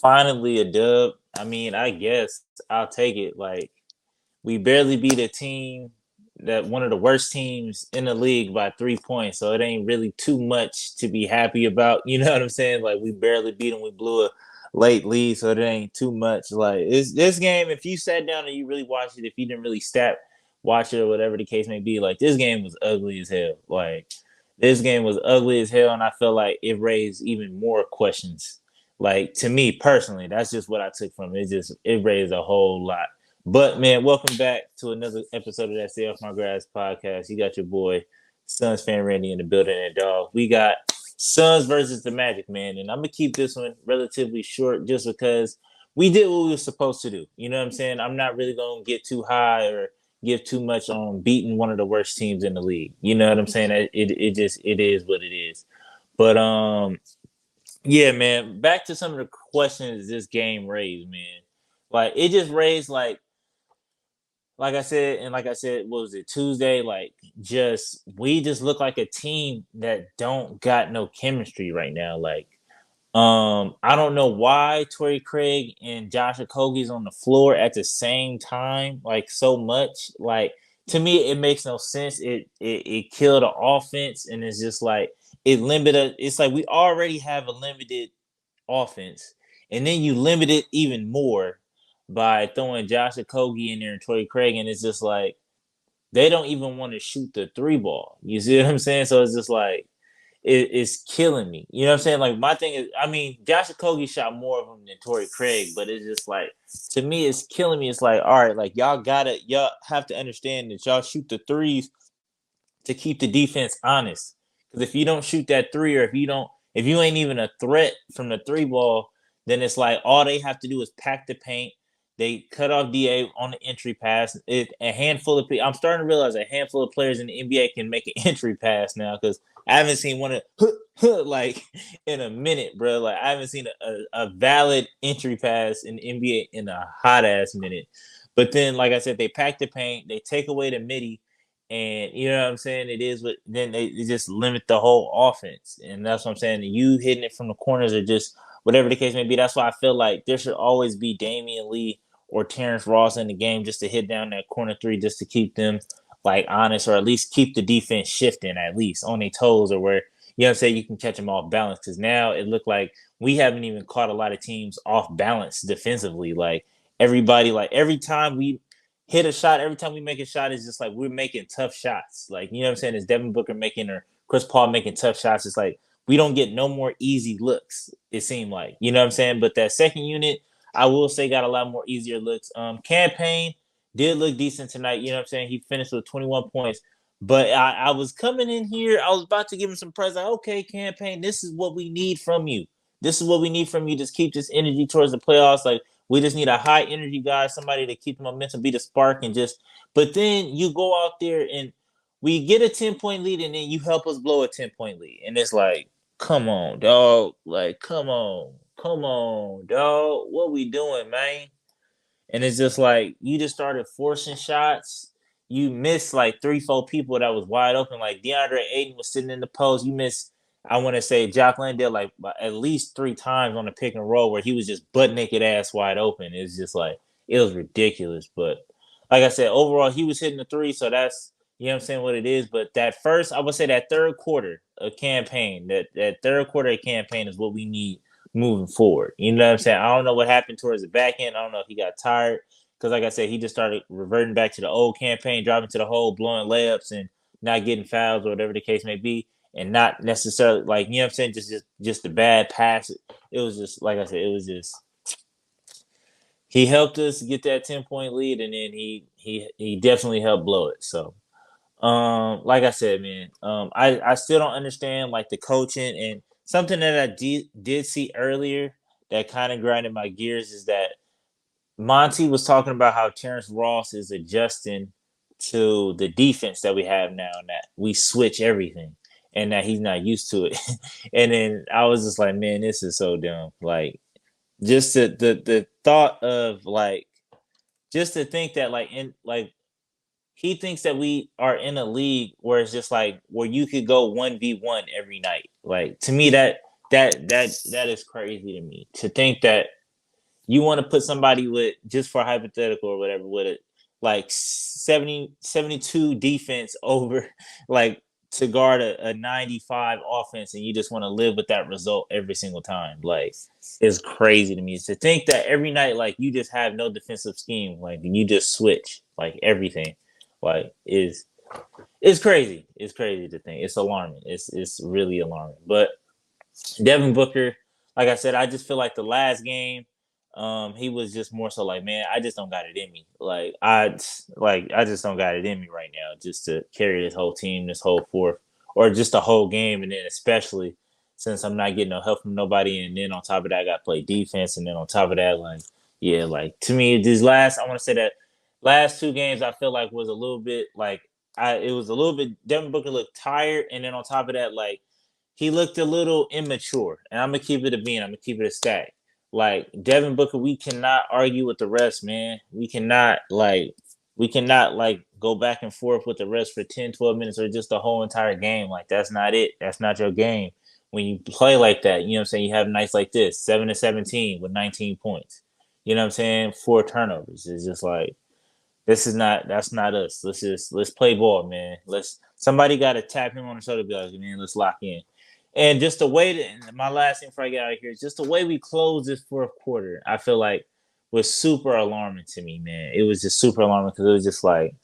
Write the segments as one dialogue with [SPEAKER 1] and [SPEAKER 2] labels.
[SPEAKER 1] Finally a dub. I mean, I guess I'll take it. Like we barely beat a team that one of the worst teams in the league by 3 points. So it ain't really too much to be happy about. You know what I'm saying? Like we barely beat them. We blew a late lead, so it ain't too much. Like it's this game. If you sat down and you really watched it, if you didn't really stat watch it or whatever the case may be, like this game was ugly as hell. Like this game was ugly as hell, and I feel like it raised even more questions. Like to me personally, that's just what I took from it. It raised a whole lot. But man, welcome back to another episode of that Stay Off My Grass podcast. You got your boy Suns fan Randy in the building, and dog. We got Suns versus the Magic, man. And I'm gonna keep this one relatively short just because we did what we were supposed to do. You know what I'm saying? I'm not really gonna get too high or give too much on beating one of the worst teams in the league. You know what I'm saying? It is what it is. But yeah, man. Back to some of the questions this game raised, man. Like it just raised like I said, what was it, Tuesday? Like just we just look like a team that don't got no chemistry right now. Like I don't know why Torrey Craig and Josh Okogie's on the floor at the same time, like so much. Like to me, it makes no sense. It killed the offense, and it's just like it limited. It's like we already have a limited offense, and then you limit it even more by throwing Josh Okogie in there and Torrey Craig, and it's just like they don't even want to shoot the three ball. You see what I'm saying? So it's just like it's killing me. You know what I'm saying? Like my thing is, I mean, Josh Okogie shot more of them than Torrey Craig, but it's just like to me, it's killing me. It's like, all right, like y'all have to understand that y'all shoot the threes to keep the defense honest. Because if you don't shoot that three, or if you ain't even a threat from the three ball, then it's like all they have to do is pack the paint. They cut off Da on the entry pass. A handful of I'm starting to realize a handful of players in the NBA can make an entry pass now because I haven't seen one of like in a minute, bro. Like I haven't seen a valid entry pass in the NBA in a hot ass minute. But then, like I said, they pack the paint, they take away the midi, and you know what I'm saying? It is what then they just limit the whole offense. And that's what I'm saying. You hitting it from the corners or just whatever the case may be. That's why I feel like there should always be Damian Lee or Terrence Ross in the game just to hit down that corner three just to keep them like honest or at least keep the defense shifting at least on their toes or where you know what I'm saying you can catch them off balance because now it looked like we haven't even caught a lot of teams off balance defensively. Like everybody, like every time we hit a shot, every time we make a shot, it's just like we're making tough shots. Like, you know what I'm saying? Is Devin Booker making or Chris Paul making tough shots? It's like we don't get no more easy looks, it seemed like. You know what I'm saying? But that second unit, I will say, got a lot more easier looks. Cam Payne did look decent tonight. You know what I'm saying? He finished with 21 points. But I was coming in here, I was about to give him some praise. Like, okay, Cam Payne, this is what we need from you. This is what we need from you. Just keep this energy towards the playoffs. Like, we just need a high energy guy, somebody to keep the momentum, be the spark, and just. But then you go out there and we get a 10-point lead, and then you help us blow a 10-point lead, and it's like, come on, dog. Like, come on, dog. What we doing, man? And it's just like you just started forcing shots. You missed like 3, 4 people that was wide open. Like DeAndre Ayton was sitting in the post. You missed, I want to say, Jock Landale like at least 3 times on the pick and roll where he was just butt naked ass wide open. It's just like it was ridiculous. But like I said, overall he was hitting the three, so that's you know what I'm saying what it is. But that first, I would say that third quarter of campaign, that third quarter of campaign is what we need moving forward. You know what I'm saying? I don't know what happened towards the back end. I don't know if he got tired because, like I said, he just started reverting back to the old campaign, driving to the hole, blowing layups, and not getting fouls or whatever the case may be, and not necessarily like you know what I'm saying, just the bad pass. It was just like I said, it was just he helped us get that 10-point lead, and then he definitely helped blow it. So like I said, man, I still don't understand like the coaching and something that I did see earlier that kind of grinded my gears is that Monty was talking about how Terrence Ross is adjusting to the defense that we have now and that we switch everything and that he's not used to it. And then I was just like, man, this is so dumb. Like just the thought of like just to think that like in like he thinks that we are in a league where it's just like where you could go 1v1 every night. Like to me that is crazy to me to think that you want to put somebody with, just for hypothetical or whatever, with it like 70, 72 defense over like to guard a 95 offense, and you just want to live with that result every single time. Like, it's crazy to me to think that every night, like, you just have no defensive scheme, like you just switch like everything. Like, is it's crazy. It's crazy to think. It's alarming. It's really alarming. But Devin Booker, like I said, I just feel like the last game, he was just more so like, man, I just don't got it in me. I just don't got it in me right now, just to carry this whole team, this whole fourth, or just the whole game, and then especially since I'm not getting no help from nobody, and then on top of that, I got to play defense, and then on top of that, like, yeah, like to me, I want to say that last two games, I feel like was a little bit like, it was a little bit. Devin Booker looked tired, and then on top of that, like, he looked a little immature. And I'm gonna keep it a bean. I'm gonna keep it a stack. Like, Devin Booker, we cannot argue with the rest, man. We cannot go back and forth with the rest for 10, 12 minutes or just the whole entire game. Like, that's not it. That's not your game. When you play like that, you know what I'm saying? You have nights like this, 7-17 with 19 points. You know what I'm saying? 4 turnovers. It's just like, that's not us. Let's play ball, man. Somebody got to tap him on the shoulder, be like, man, let's lock in. And just the way that, my last thing before I get out of here is just the way we closed this fourth quarter, I feel like was super alarming to me, man. It was just super alarming because it was just like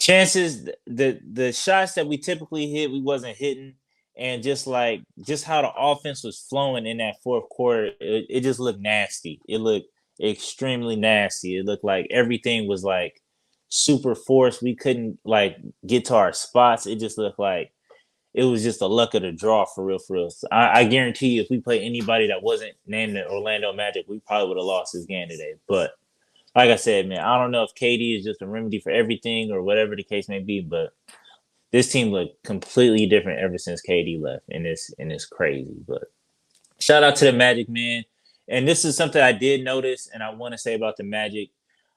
[SPEAKER 1] chances, the shots that we typically hit, we wasn't hitting. And just how the offense was flowing in that fourth quarter, it just looked nasty. It looked extremely nasty. It looked like everything was like super forced. We couldn't like get to our spots. It just looked like it was just a luck of the draw, for real, for real. So I guarantee you, if we play anybody that wasn't named the Orlando Magic, we probably would have lost this game today. But like I said, man, I don't know if KD is just a remedy for everything or whatever the case may be, but this team looked completely different ever since KD left, and it's crazy. But shout out to the Magic, man. And this is something I did notice, and I want to say about the Magic.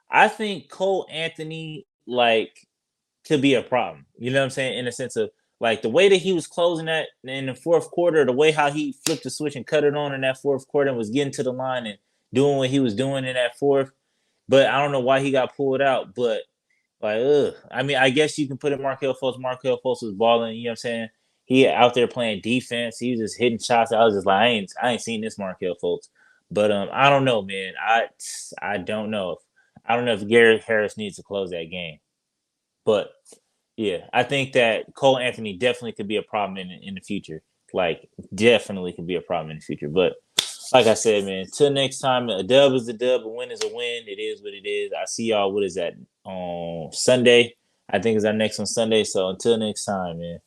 [SPEAKER 1] I think Cole Anthony could be a problem. You know what I'm saying? In the sense of like the way that he was closing that in the fourth quarter, the way how he flipped the switch and cut it on in that fourth quarter and was getting to the line and doing what he was doing in that fourth. But I don't know why he got pulled out. But like, I mean, I guess you can put it Markelle Fultz. Markelle Fultz was balling. You know what I'm saying? He out there playing defense. He was just hitting shots. I was just like, I ain't seen this Markelle Fultz. But I don't know, man. I don't know if Gary Harris needs to close that game. But yeah, I think that Cole Anthony definitely could be a problem in the future. Like, definitely could be a problem in the future. But like I said, man, till next time, a dub is a dub, a win is a win. It is what it is. I see y'all. What is that on Sunday? I think is our next on Sunday. So until next time, man.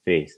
[SPEAKER 1] Peace.